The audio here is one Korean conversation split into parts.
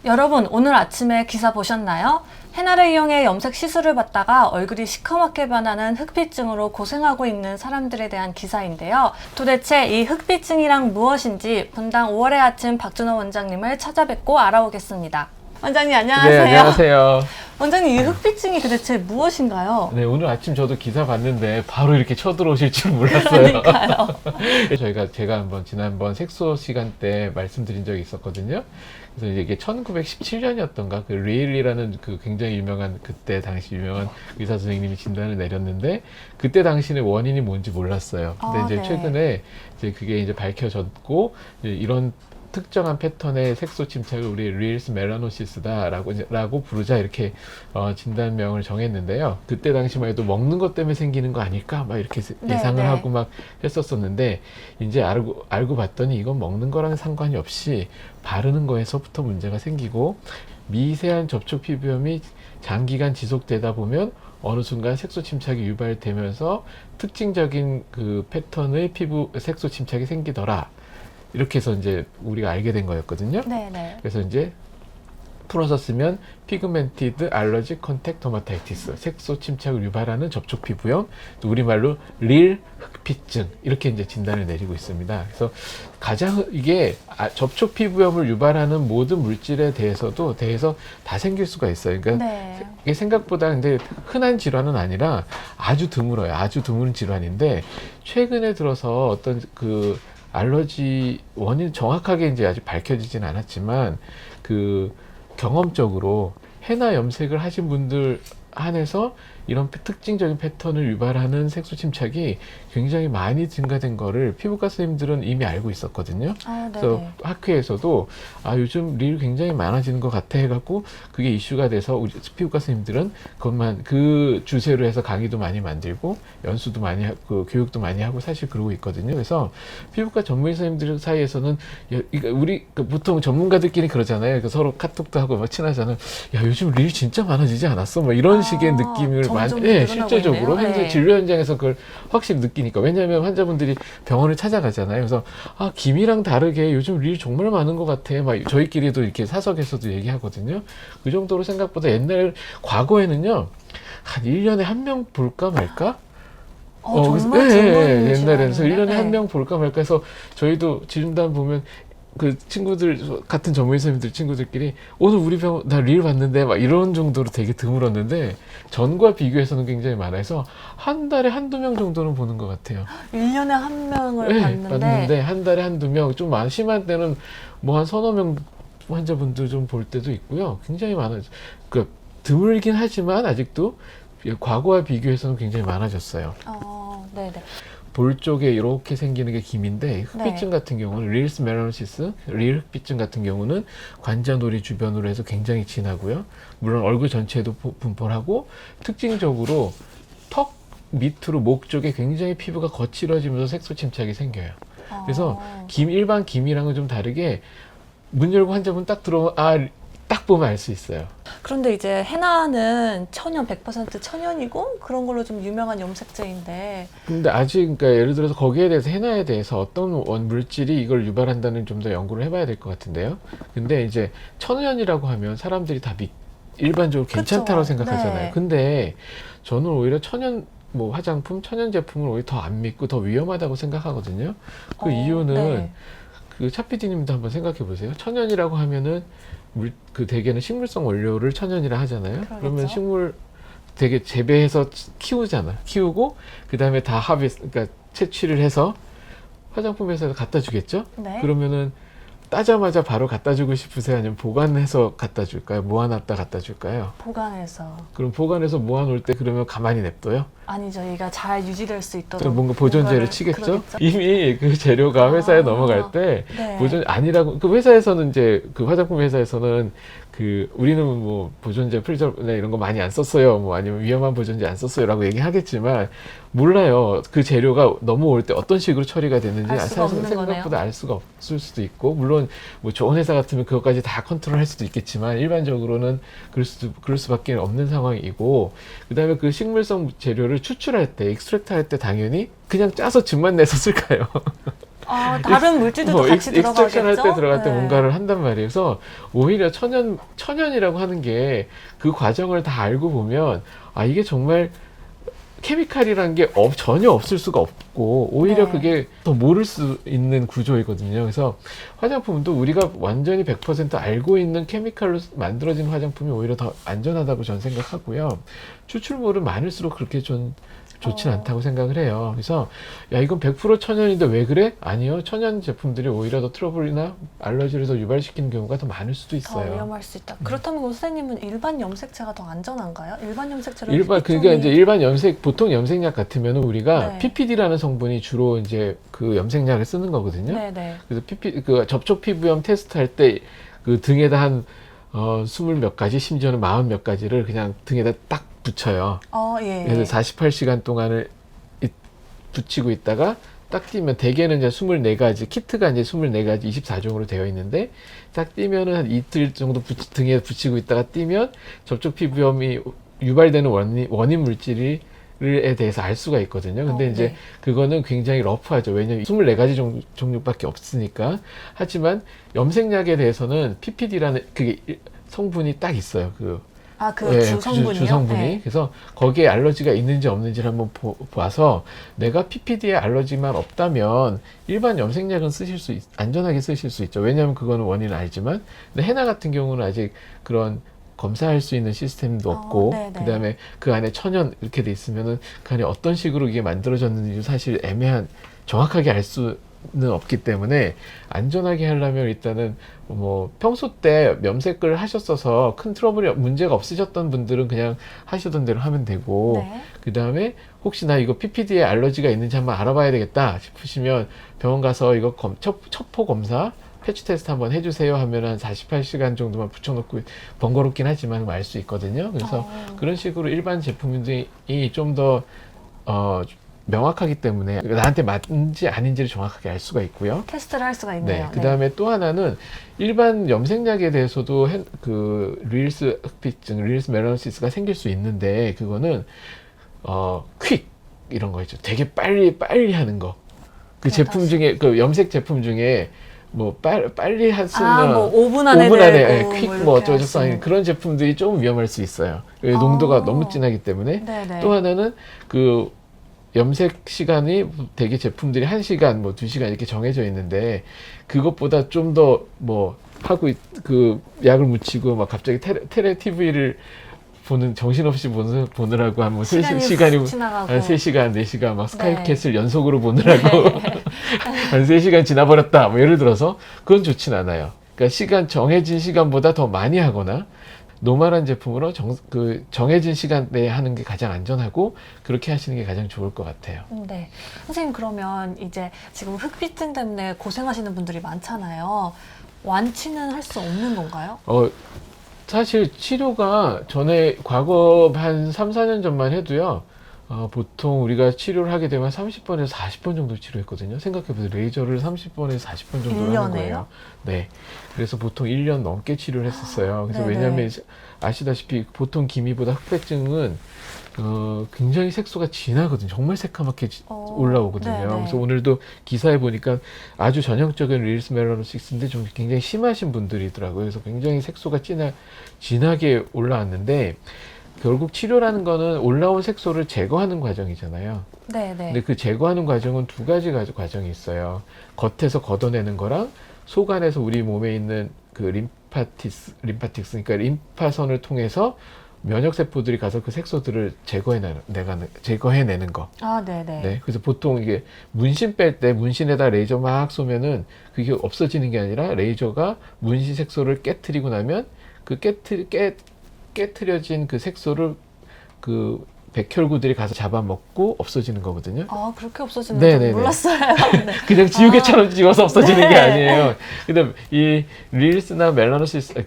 여러분, 오늘 아침에 기사 보셨나요? 헤나를 이용해 염색 시술을 받다가 얼굴이 시커멓게 변하는 흑피증으로 고생하고 있는 사람들에 대한 기사인데요. 도대체 이 흑피증이란 무엇인지 분당 5월의 아침 박준호 원장님을 찾아뵙고 알아보겠습니다. 원장님 안녕하세요. 네, 안녕하세요. 원장님, 이 흑피증이 도대체 무엇인가요? 네, 오늘 아침 저도 기사 봤는데 바로 이렇게 쳐들어오실 줄 몰랐어요. 그러니까요. 제가 지난번 색소 시간 때 말씀드린 적이 있었거든요. 그래서 이게 1917년이었던가 그 리일이라는 그 굉장히 유명한 그때 당시 유명한 의사 선생님이 진단을 내렸는데 그때 당시는 원인이 뭔지 몰랐어요. 근데 이제 네. 최근에 이제 그게 이제 밝혀졌고 이런 특정한 패턴의 색소 침착을 우리 릴스 멜라노시스다라고 부르자 이렇게 진단명을 정했는데요. 그때 당시만 해도 먹는 것 때문에 생기는 거 아닐까 막 이렇게 예상을 하고 막 했었었는데 이제 알고 봤더니 이건 먹는 거랑 상관이 없이 바르는 거에서부터 문제가 생기고 미세한 접촉 피부염이 장기간 지속되다 보면 어느 순간 색소 침착이 유발되면서 특징적인 그 패턴의 피부 색소 침착이 생기더라. 이렇게 해서 이제 우리가 알게 된 거였거든요. 네네. 그래서 이제 풀어서 쓰면 피그멘티드 알러지 컨택 더마타이티스, 색소 침착을 유발하는 접촉 피부염, 또 우리말로 릴 흑피증 이렇게 이제 진단을 내리고 있습니다. 그래서 가장 이게 접촉 피부염을 유발하는 모든 물질에 대해서 다 생길 수가 있어요. 그러니까 네. 이게 생각보다 근데 흔한 질환은 아니라 아주 드물어요. 아주 드문 질환인데 최근에 들어서 어떤 그 알러지 원인 정확하게 이제 아직 밝혀지진 않았지만 그 경험적으로 해나 염색을 하신 분들 한해서 이런 특징적인 패턴을 유발하는 색소 침착이 굉장히 많이 증가된 거를 피부과 선생님들은 이미 알고 있었거든요. 그래서 학회에서도 요즘 릴 굉장히 많아지는 것 같아 해갖고 그게 이슈가 돼서 우리 피부과 선생님들은 그것만 그 주세로 해서 강의도 많이 만들고 연수도 많이 하고 교육도 많이 하고 사실 그러고 있거든요. 그래서 피부과 전문 선생님들 사이에서는 우리 보통 전문가들끼리 그러잖아요. 서로 카톡도 하고 막 친하잖아요. 야, 요즘 릴 진짜 많아지지 않았어? 뭐 이런 식의 느낌을 실제적으로 현재 진료 현장에서 그걸 확실히 느끼니까. 왜냐하면 환자분들이 병원을 찾아가잖아요. 그래서 김이랑 다르게 요즘 릴 정말 많은 것 같아. 막 저희끼리도 이렇게 사석에서도 얘기하거든요. 그 정도로 생각보다 과거에는요 한 1년에 한 명 볼까 말까? 정말 드문 옛날에는. 그래서 1년에 네. 한 명 볼까 말까 해서 저희도 진단 보면 그 친구들, 같은 전문 선생님들 친구들끼리 오늘 우리 병원 나 릴 봤는데 막 이런 정도로 되게 드물었는데 전과 비교해서는 굉장히 많아서 한 달에 한두 명 정도는 보는 것 같아요. 1년에 한 명을 봤는데 한 달에 한두 명, 좀 심한 때는 뭐 한 서너 명 환자분들 좀 볼 때도 있고요. 굉장히 많아요. 그 드물긴 하지만 아직도 과거와 비교해서는 굉장히 많아졌어요. 네네. 볼 쪽에 이렇게 생기는 게 김인데 흑피증 같은 경우는 릴스 멜라노시스, 릴 흑피증 같은 경우는 관자놀이 주변으로 해서 굉장히 진하고요. 물론 얼굴 전체에도 분포를 하고 특징적으로 턱 밑으로 목 쪽에 굉장히 피부가 거칠어지면서 색소 침착이 생겨요. 그래서 일반 김이랑은 좀 다르게 문 열고 환자분 딱 들어오면 딱 보면 알 수 있어요. 그런데 이제 헤나는 100% 천연이고 그런 걸로 좀 유명한 염색제인데. 근데 아직 그러니까 예를 들어서 거기에 대해서 헤나에 대해서 어떤 물질이 이걸 유발한다는 좀 더 연구를 해봐야 될 것 같은데요. 근데 이제 천연이라고 하면 사람들이 다 일반적으로 괜찮다고 생각하잖아요. 네. 근데 저는 오히려 화장품, 천연 제품을 오히려 더 안 믿고 더 위험하다고 생각하거든요. 그 이유는 그 차피디님도 한번 생각해 보세요. 천연이라고 하면은 대개는 식물성 원료를 천연이라 하잖아요. 그러면 되게 재배해서 키우고 그 다음에 다 그러니까 채취를 해서 화장품 회사에 갖다 주겠죠. 그러면은 따자마자 바로 갖다 주고 싶으세요? 아니면 보관해서 갖다 줄까요? 모아놨다 갖다 줄까요? 보관해서. 그럼 보관해서 모아놓을 때 그러면 가만히 냅둬요? 아니죠. 얘가 잘 유지될 수 있도록. 그럼 뭔가 보존제를 치겠죠? 이미 그 재료가 회사에 넘어갈 때 보존 아니라고 그 회사에서는 이제 그 화장품 회사에서는 우리는 뭐 보존제 이런 거 많이 안 썼어요. 뭐 아니면 위험한 보존제 안 썼어요라고 얘기하겠지만 몰라요. 그 재료가 넘어올 때 어떤 식으로 처리가 됐는지 생각보다 알 수가 없을 수도 있고 물론 뭐 좋은 회사 같으면 그것까지 다 컨트롤할 수도 있겠지만 일반적으로는 그럴 수밖에 없는 상황이고 그다음에 그 식물성 재료를 추출할 때, 익스트랙트 할 때 당연히 그냥 짜서 즙만 내서 쓸까요? 아, 다른 물질들도 같이 들어가겠죠? 익스트랙션 할 때 들어갈 때 네. 뭔가를 한단 말이에요. 그래서 오히려 천연이라고 하는 게 그 과정을 다 알고 보면 아, 이게 정말 케미칼이라는 게 전혀 없을 수가 없고 오히려 네. 그게 더 모를 수 있는 구조이거든요. 그래서 화장품도 우리가 완전히 100% 알고 있는 케미칼로 만들어진 화장품이 오히려 더 안전하다고 저는 생각하고요. 추출물은 많을수록 그렇게 좀 좋진 않다고 생각을 해요. 그래서 야, 이건 100% 천연인데 왜 그래? 아니요. 천연 제품들이 오히려 더 트러블이나 알러지를 더 유발시키는 경우가 더 많을 수도 더 있어요. 위험할 수 있다. 그렇다면 선생님은 일반 염색체가 더 안전한가요? 일반 염색체를 그러니까 이제 일반 보통 염색약 같으면 우리가 네. PPD라는 성분이 주로 이제 그 염색약을 쓰는 거거든요. 네네. 그래서 그 접촉 피부염 테스트 할 때 그 등에다 한 20몇 가지, 심지어는 40 몇 가지를 그냥 등에다 딱 붙여요. 예. 그래서 48시간 동안을 붙이고 있다가 딱 뛰면 대개는 이제 24가지, 키트가 이제 24가지 24종으로 되어 있는데 딱 뛰면은 한 이틀 정도 등에 붙이고 있다가 뛰면 접촉 피부염이 유발되는 원인 물질에 대해서 알 수가 있거든요. 근데 이제 네. 그거는 굉장히 러프하죠. 왜냐면 24가지 종류밖에 없으니까. 하지만 염색약에 대해서는 PPD라는 그게 성분이 딱 있어요. 그 주성분이요? 주성분이. 네. 그래서 거기에 알러지가 있는지 없는지를 한번 봐서 내가 PPD에 알러지만 없다면 일반 염색약은 안전하게 쓰실 수 있죠. 왜냐하면 그거는 원인은 알지만. 근데 헤나 같은 경우는 아직 그런 검사할 수 있는 시스템도 없고, 네네. 그 다음에 그 안에 천연 이렇게 돼 있으면은 그 안에 어떤 식으로 이게 만들어졌는지 사실 정확하게 알 수는 없기 때문에 안전하게 하려면 일단은 뭐 평소 때 염색을 하셨어서 큰 문제가 없으셨던 분들은 그냥 하시던 대로 하면 되고, 네. 그 다음에 혹시 나 이거 PPD에 알러지가 있는지 한번 알아봐야 되겠다 싶으시면 병원 가서 이거 첩보 검사 패치 테스트 한번 해주세요 하면 한 48시간 정도만 붙여놓고 번거롭긴 하지만 알 수 있거든요. 그래서 그런 식으로 일반 제품들이 좀 더 명확하기 때문에 나한테 맞는지 아닌지를 정확하게 알 수가 있고요. 테스트를 할 수가 있네요. 네. 그 다음에 또 하나는 일반 염색약에 대해서도 릴스 흑피증, 릴스 멜라노시스가 생길 수 있는데 그거는 퀵 이런 거 있죠. 되게 빨리 하는 거. 그 제품 중에 그 염색 제품 중에 뭐 빨리 쓰는 뭐 5분 안에 5분 안에 되고 퀵 뭐 뭐 이렇게 어쩌고저쩌고 하시는. 그런 제품들이 좀 위험할 수 있어요. 농도가 너무 진하기 때문에. 네네. 또 하나는 그 염색 시간이 되게 제품들이 1시간 뭐 2시간 이렇게 정해져 있는데 그것보다 좀 더 뭐 하고 그 약을 묻히고 막 갑자기 테레 TV를 정신없이 보느라고 한 뭐 시간이 지나가고. 한 3시간, 4시간 막 스카이캐슬 네. 연속으로 보느라고 한 3시간 지나버렸다. 뭐 예를 들어서 그건 좋진 않아요. 그러니까 정해진 시간보다 더 많이 하거나 노멀한 제품으로 정해진 시간대에 하는 게 가장 안전하고 그렇게 하시는 게 가장 좋을 것 같아요. 네. 선생님 그러면 이제 지금 흑비증 때문에 고생하시는 분들이 많잖아요. 완치는 할 수 없는 건가요? 사실 치료가 과거 한 3, 4년 전만 해도요. 보통 우리가 치료를 하게 되면 30번에서 40번 정도 치료했거든요. 생각해보세요. 레이저를 30번에서 40번 정도 하는 1년에요? 거예요. 네. 그래서 보통 1년 넘게 치료를 했었어요. 그래서 네네. 왜냐하면 아시다시피 보통 기미보다 흑백증은 굉장히 색소가 진하거든요. 정말 새까맣게 올라오거든요. 네네. 그래서 오늘도 기사에 보니까 아주 전형적인 릴스 멜라노시스인데 좀 굉장히 심하신 분들이더라고요. 그래서 굉장히 색소가 진하게 올라왔는데 결국 치료라는 거는 올라온 색소를 제거하는 과정이잖아요. 네네. 근데 그 제거하는 과정은 2가지 과정이 있어요. 겉에서 걷어내는 거랑 속 안에서 우리 몸에 있는 그 림파틱스, 그러니까 림파선을 통해서 면역세포들이 가서 그 색소들을 제거해내는 거. 네네. 네. 그래서 보통 이게 문신 뺄 때 문신에다 레이저 막 쏘면은 그게 없어지는 게 아니라 레이저가 문신 색소를 깨트리고 나면 그 깨트려진 그 색소를 그 백혈구들이 가서 잡아먹고 없어지는 거거든요. 그렇게 없어지는 줄 네네네. 몰랐어요. 네. 그냥 지우개처럼 찍어서 없어지는 네. 게 아니에요. 근데 이 릴스나 멜라노시스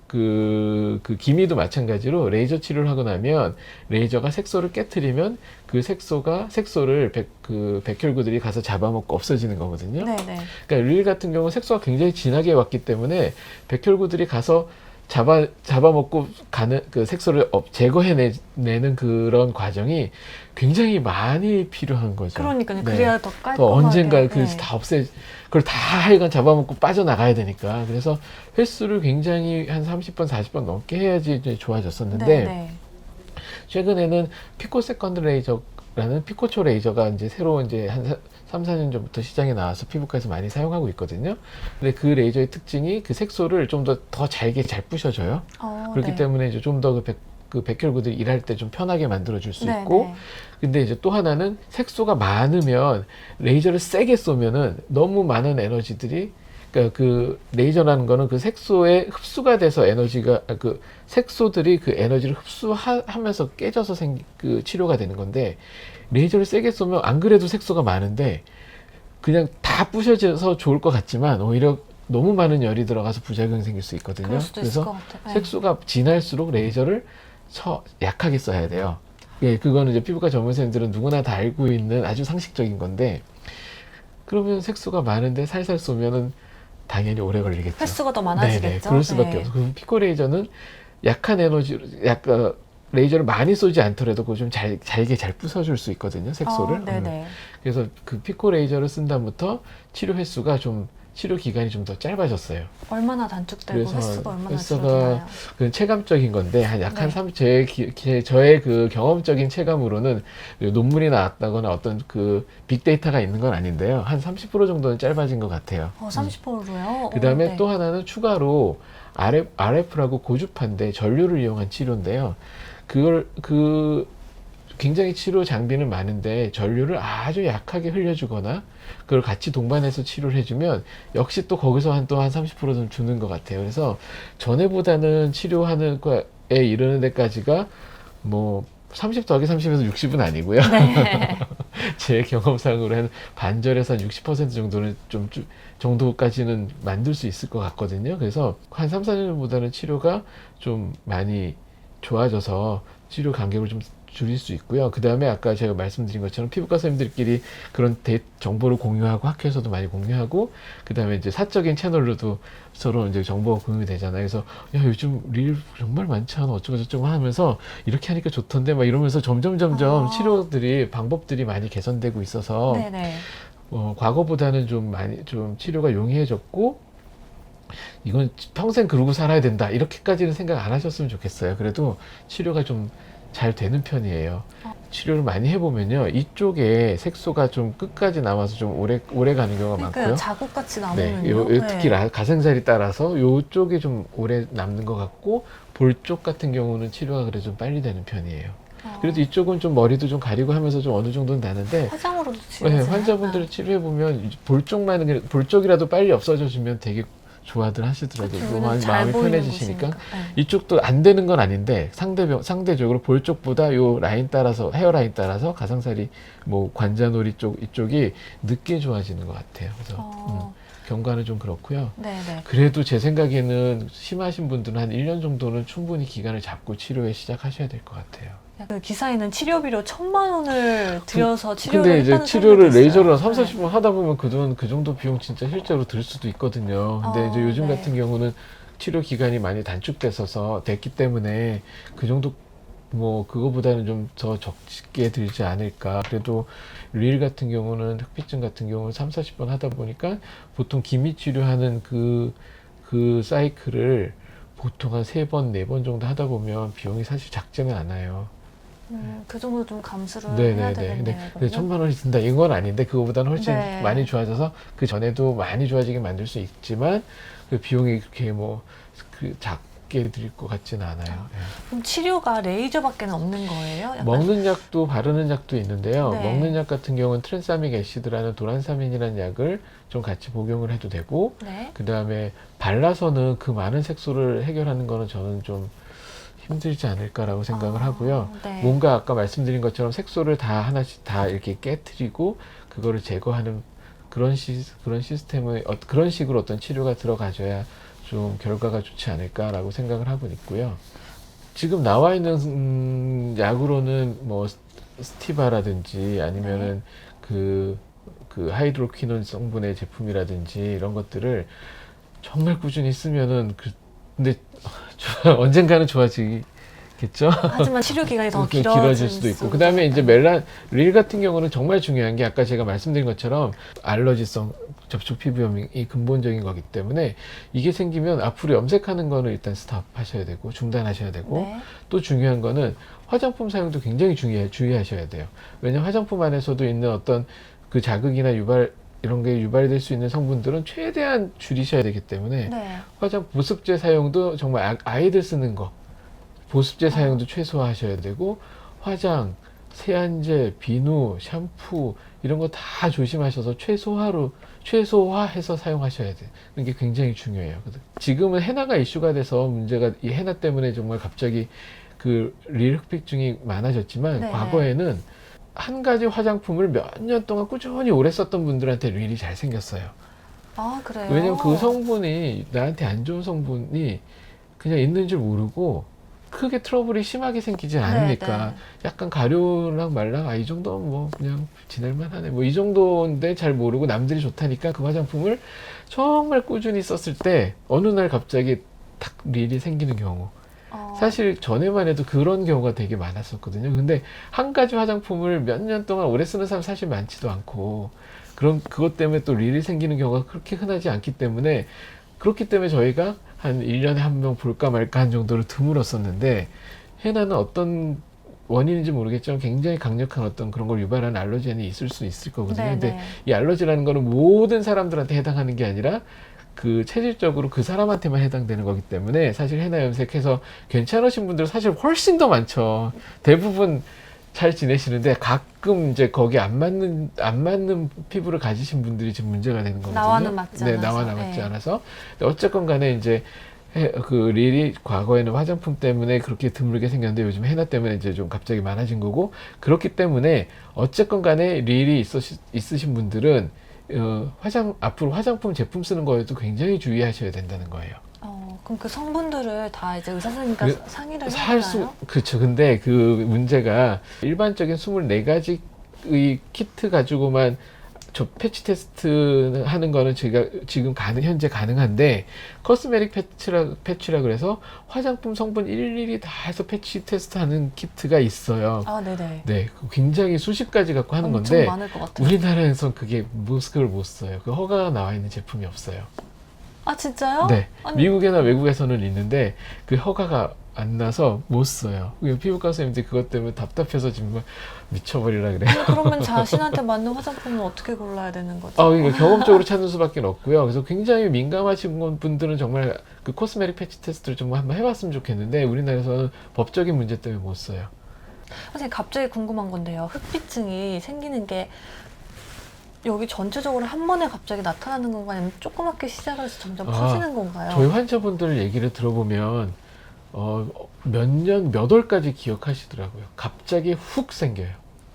그 기미도 마찬가지로 레이저 치료를 하고 나면 레이저가 색소를 깨트리면 그 색소를 백혈구들이 가서 잡아먹고 없어지는 거거든요. 네네. 그러니까 릴 같은 경우 색소가 굉장히 진하게 왔기 때문에 백혈구들이 가서 잡아먹고 가는 그 색소를 제거해내는 그런 과정이 굉장히 많이 필요한 거죠. 그러니까요. 네. 그래야 더 또 깔끔하게. 언젠가 그 네. 다 그걸 다 하여간 잡아먹고 빠져나가야 되니까. 그래서 횟수를 굉장히 한 30번, 40번 넘게 해야지 이제 좋아졌었는데, 네, 네. 최근에는 피코 세컨드 레이저라는 피코초 레이저가 이제 새로 이제 한 3, 4년 전부터 시장에 나와서 피부과에서 많이 사용하고 있거든요. 근데 그 레이저의 특징이 그 색소를 좀 더 잘게 잘 부셔줘요. 그렇기 네. 때문에 이제 좀 더 그 백혈구들이 일할 때 좀 편하게 만들어줄 수 네, 있고, 네. 근데 이제 또 하나는 색소가 많으면 레이저를 세게 쏘면은 너무 많은 에너지들이, 그러니까 그 레이저라는 거는 그 색소에 흡수가 돼서 에너지가 그 색소들이 그 에너지를 흡수하면서 깨져서 그 치료가 되는 건데, 레이저를 세게 쏘면 안 그래도 색소가 많은데 그냥 다 부셔져서 좋을 것 같지만 오히려 너무 많은 열이 들어가서 부작용이 생길 수 있거든요. 그럴 수도 있을 그래서 것 같아요. 네. 색소가 진할수록 레이저를 약하게 써야 돼요. 예, 그거는 이제 피부과 전문의들은 누구나 다 알고 있는 아주 상식적인 건데, 그러면 색소가 많은데 살살 쏘면은 당연히 오래 걸리겠죠. 횟수가 더 네네, 많아지겠죠. 그럴 수밖에 네. 없어. 그럼 피코 레이저는 약한 에너지로, 약간 레이저를 많이 쏘지 않더라도 그거 좀 잘게 잘 부숴줄 수 있거든요, 색소를. 네네. 그래서 그 피코 레이저를 쓴 다음부터 치료 횟수가 좀, 치료 기간이 좀 더 짧아졌어요. 얼마나 단축되고 그래서 횟수가 얼마나 횟수가 줄어드나요? 그 체감적인 건데 한 약 한 네. 저의 그 경험적인 체감으로는 논문이 나왔다거나 어떤 그 빅데이터가 있는 건 아닌데요. 한 30% 정도는 짧아진 것 같아요. 30%로요? 그 다음에 네. 또 하나는 추가로 RF라고 고주파인데 전류를 이용한 치료인데요. 굉장히 치료 장비는 많은데 전류를 아주 약하게 흘려주거나 그걸 같이 동반해서 치료를 해주면 역시 또 거기서 또 한 30%는 주는 것 같아요. 그래서 전에보다는 치료하는 거에 이르는 데까지가 뭐 30 더하기 30에서 60은 아니고요. 네. 제 경험상으로 한 반절에서 한 60% 정도는 정도까지는 만들 수 있을 것 같거든요. 그래서 한 3, 4년보다는 치료가 좀 많이 좋아져서 치료 간격을 좀 줄일 수 있고요. 그 다음에 아까 제가 말씀드린 것처럼 피부과 선생님들끼리 그런 정보를 공유하고 학회에서도 많이 공유하고, 그 다음에 이제 사적인 채널로도 서로 이제 정보가 공유가 되잖아요. 그래서 야, 요즘 릴 정말 많지 않아, 어쩌고 저쩌고 하면서 이렇게 하니까 좋던데 막 이러면서 점점 치료들이 방법들이 많이 개선되고 있어서 네네. 과거보다는 좀 치료가 용이해졌고, 이건 평생 그러고 살아야 된다 이렇게까지는 생각 안 하셨으면 좋겠어요. 그래도 치료가 좀 잘 되는 편이에요. 치료를 많이 해보면요, 이쪽에 색소가 좀 끝까지 남아서 좀 오래 가는 경우가 그러니까 많고요. 자국같이 네, 남으면요. 특히 가생살이 따라서 요쪽이 좀 오래 남는 것 같고, 볼 쪽 같은 경우는 치료가 그래도 좀 빨리 되는 편이에요. 그래도 이쪽은 좀 머리도 좀 가리고 하면서 좀 어느 정도는 나는데, 화장으로도 네, 치료해요. 환자분들을 치료해보면 볼 쪽이라도 빨리 없어져주면 되게 좋아들 하시더라고요. 마음이 편해지시니까. 이쪽도 안 되는 건 아닌데 상대적으로 볼 쪽보다 요 라인 따라서, 헤어 라인 따라서 가상살이 뭐 관자놀이 이쪽이 늦게 좋아지는 것 같아요. 그래서 경과는 좀 그렇고요. 네네. 그래도 제 생각에는 심하신 분들은 한 1년 정도는 충분히 기간을 잡고 치료에 시작하셔야 될 것 같아요. 그 기사에는 치료비로 1,000만 원을 들여서 치료를 근데 이제 했다는 치료를 설명도 레이저로 있어요. 3, 40분 하다 보면 그 정도 비용 진짜 실제로 들 수도 있거든요. 근데 이제 요즘 네. 같은 경우는 치료 기간이 많이 됐기 때문에 그 정도 뭐 그거보다는 좀 더 적게 들지 않을까. 그래도 릴 같은 경우는, 흑피증 같은 경우는 3, 40번 하다 보니까 보통 기미 치료하는 그 사이클을 보통 한 3번, 4번 정도 하다 보면 비용이 사실 작지는 않아요. 그 정도 좀 감수를 해야 네네네. 되겠네요. 근데 1,000만 원이 든다 이건 아닌데, 그거보다는 훨씬 네. 많이 좋아져서 그 전에도 많이 좋아지게 만들 수 있지만 그 비용이 그렇게 작게 들 것 같지는 않아요. 그럼 치료가 레이저밖에 없는 거예요? 약간? 먹는 약도 바르는 약도 있는데요. 네. 먹는 약 같은 경우는 트랜사믹 애시드라는 도란사민이라는 약을 좀 같이 복용을 해도 되고, 네. 그 다음에 발라서는 그 많은 색소를 해결하는 거는 저는 좀 힘들지 않을까라고 생각을 하고요. 네. 뭔가 아까 말씀드린 것처럼 색소를 다 하나씩 다 이렇게 깨트리고 그거를 제거하는 그런 시스템의 그런 식으로 어떤 치료가 들어가줘야 좀 결과가 좋지 않을까라고 생각을 하고 있고요. 지금 나와 있는 약으로는 뭐 스티바라든지 아니면은 그 하이드로퀴논 성분의 제품이라든지 이런 것들을 정말 꾸준히 쓰면은 근데 언젠가는 좋아지겠죠. 하지만 치료 기간이 더 길어질 수도 있고. 그 다음에 이제 릴 같은 경우는 정말 중요한 게 아까 제가 말씀드린 것처럼 알러지성 접촉 피부염이 근본적인 거기 때문에 이게 생기면 앞으로 염색하는 거는 일단 스탑하셔야 되고 중단하셔야 되고 네. 또 중요한 거는 화장품 사용도 굉장히 주의하셔야 돼요. 왜냐하면 화장품 안에서도 있는 어떤 그 자극이나 이런 게 유발될 수 있는 성분들은 최대한 줄이셔야 되기 때문에 네. 보습제 사용도 정말 아이들 쓰는 거 보습제 사용도 최소화하셔야 되고 화장, 세안제, 비누, 샴푸 이런 거 다 조심하셔서 최소화해서 사용하셔야 되는 게 굉장히 중요해요. 지금은 hen나가 이슈가 돼서 문제가 이 hen나 때문에 정말 갑자기 그 릴 흑백증이 많아졌지만 네. 과거에는 한 가지 화장품을 몇 년 동안 꾸준히 오래 썼던 분들한테 릴이 잘 생겼어요. 아, 그래요? 왜냐면 그 성분이 나한테 안 좋은 성분이 그냥 있는 줄 모르고 크게 트러블이 심하게 생기지 않으니까 네. 약간 가려랑 말랑 이 정도면 뭐 그냥 지낼만 하네 뭐 이 정도인데 잘 모르고 남들이 좋다니까 그 화장품을 정말 꾸준히 썼을 때 어느 날 갑자기 탁 릴이 생기는 경우 사실 전에만 해도 그런 경우가 되게 많았었거든요. 근데 한 가지 화장품을 몇 년 동안 오래 쓰는 사람 사실 많지도 않고 그것 때문에 또 릴이 생기는 경우가 그렇게 흔하지 않기 때문에 그렇기 때문에 저희가 한 1년에 한 명 볼까 말까 한 정도로 드물었었는데 hen나는 어떤 원인인지 모르겠지만 굉장히 강력한 어떤 그런 걸 유발하는 알러젠이 있을 수 있을 거거든요. 네, 근데 네. 이 알러지라는 거는 모든 사람들한테 해당하는 게 아니라 그 체질적으로 그 사람한테만 해당되는 거기 때문에 사실 hen나 염색해서 괜찮으신 분들은 사실 훨씬 더 많죠. 대부분 잘 지내시는데 가끔 이제 거기 안 맞는 피부를 가지신 분들이 지금 문제가 되는 거거든요. 나와는 맞지 네, 않아서. 나와 맞지 네. 않아서. 어쨌건 간에 이제 그 릴이 과거에는 화장품 때문에 그렇게 드물게 생겼는데 요즘 hen나 때문에 이제 좀 갑자기 많아진 거고 그렇기 때문에 어쨌건 간에 릴이 있으신 분들은 앞으로 화장품 제품 쓰는 거에도 굉장히 주의하셔야 된다는 거예요. 그럼 그 성분들을 다 이제 의사 선생님과 상의를 해야 그렇죠. 근데 그 문제가 일반적인 24가지의 키트 가지고만 저 패치 테스트 하는 거는 제가 지금 현재 가능한데 커스메틱 패치라 그래서 화장품 성분 일일이 다 해서 패치 테스트 하는 키트가 있어요. 아, 네네. 네, 굉장히 수십 가지 갖고 하는 엄청 건데 많을 것 같아요. 우리나라에선 그걸 못 써요. 그 허가가 나와 있는 제품이 없어요. 아, 진짜요? 네, 아니, 미국이나 외국에서는 있는데 그 허가가 안 나서 못 써요. 피부과 선생님들이 그것 때문에 답답해서 정말 미쳐버리라 그래요. 아니, 그러면 자신한테 맞는 화장품은 어떻게 골라야 되는 거죠? 그러니까 경험적으로 찾는 수밖에 없고요. 그래서 굉장히 민감하신 분들은 정말 그 코스메틱 패치 테스트를 좀 한번 해봤으면 좋겠는데 우리나라에서는 법적인 문제 때문에 못 써요. 선생님, 갑자기 궁금한 건데요. 흑비증이 생기는 게 여기 전체적으로 한 번에 갑자기 나타나는 건가요? 아니면 조그맣게 시작해서 점점 커지는 건가요? 저희 환자분들 얘기를 들어보면 몇 월까지 기억하시더라고요. 갑자기 훅 생겨요.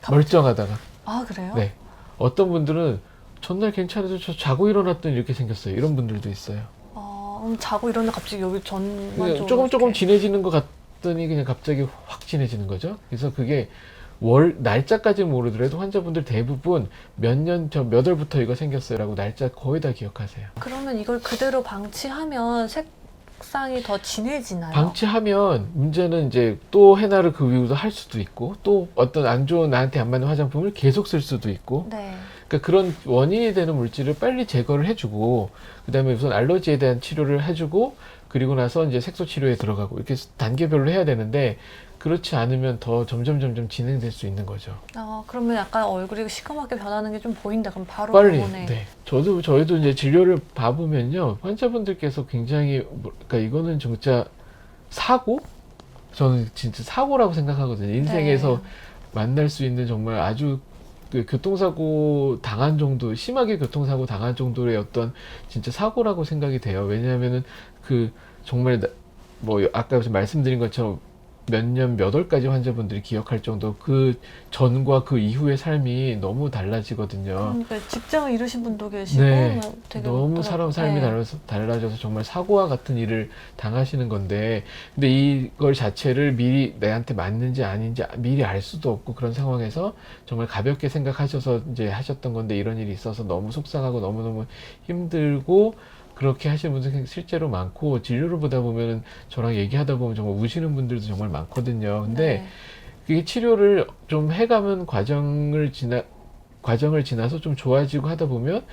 멀쩡하다가. 아, 그래요? 네. 어떤 분들은 전날 괜찮아서 저 자고 일어났더니 이렇게 생겼어요. 이런 분들도 있어요. 그럼 자고 일어나 갑자기 여기 전반적으로 조금 이렇게. 진해지는 것 같더니 그냥 갑자기 확 진해지는 거죠. 그래서 그게 날짜까지는 모르더라도 환자분들 대부분 몇 월부터 이거 생겼어요라고 날짜 거의 다 기억하세요. 그러면 이걸 그대로 방치하면 색상이 더 진해지나요? 방치하면 문제는 이제 또 hen나를 그 이후로 할 수도 있고 또 어떤 안 좋은 나한테 안 맞는 화장품을 계속 쓸 수도 있고 네. 그러니까 그런 원인이 되는 물질을 빨리 제거를 해주고 그다음에 우선 알러지에 대한 치료를 해주고 그리고 나서 이제 색소 치료에 들어가고 이렇게 단계별로 해야 되는데 그렇지 않으면 더 점점 진행될 수 있는 거죠. 그러면 약간 얼굴이 시커멓게 변하는 게 좀 보인다. 그럼 바로 빨리. 병원에. 네. 저희도 이제 진료를 봐보면요, 환자분들께서 굉장히 그러니까 이거는 진짜 저는 진짜 사고라고 생각하거든요. 인생에서 네. 만날 수 있는 정말 아주 그 교통사고 당한 정도, 심하게 교통사고 당한 정도의 어떤 진짜 사고라고 생각이 돼요. 왜냐하면은 정말 뭐 아까 말씀드린 것처럼 몇 월까지 환자분들이 기억할 정도 그 전과 그 이후의 삶이 너무 달라지거든요. 그러니까 직장을 잃으신 분도 계시고 네. 되게 너무 삶이 네. 달라져서 정말 사고와 같은 일을 당하시는 건데 근데 이걸 자체를 미리 내한테 맞는지 아닌지 미리 알 수도 없고 그런 상황에서 정말 가볍게 생각하셔서 이제 하셨던 건데 이런 일이 있어서 너무 속상하고 너무너무 힘들고 그렇게 하시는 분들 실제로 많고, 진료를 보다 보면은 저랑 얘기하다 보면 정말 우시는 분들도 정말 많거든요. 근데 이 치료를 좀 해가면 과정을 지나서 좀 좋아지고 하다 보면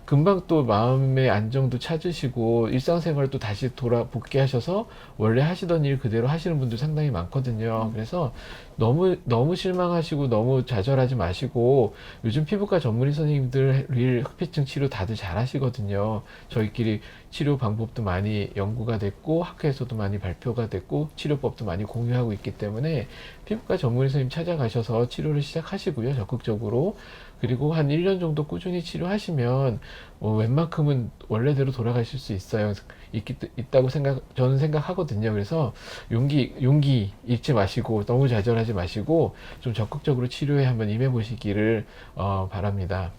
금방 또 마음의 안정도 찾으시고 일상생활 또 다시 복귀하셔서 원래 하시던 일 그대로 하시는 분들 상당히 많거든요. 그래서 너무 실망하시고 너무 좌절하지 마시고, 요즘 피부과 전문의 선생님들 흑피증 치료 다들 잘 하시거든요. 저희끼리 치료 방법도 많이 연구가 됐고 학회에서도 많이 발표가 됐고 치료법도 많이 공유하고 있기 때문에 피부과 전문의 선생님 찾아가셔서 치료를 시작하시고요, 적극적으로. 그리고 한 1년 정도 꾸준히 치료하시면 웬만큼은 원래대로 돌아가실 수 있어요. 있다고 저는 생각하거든요. 그래서 용기 잃지 마시고 너무 좌절하지 마시고 좀 적극적으로 치료에 한번 임해 보시기를 바랍니다.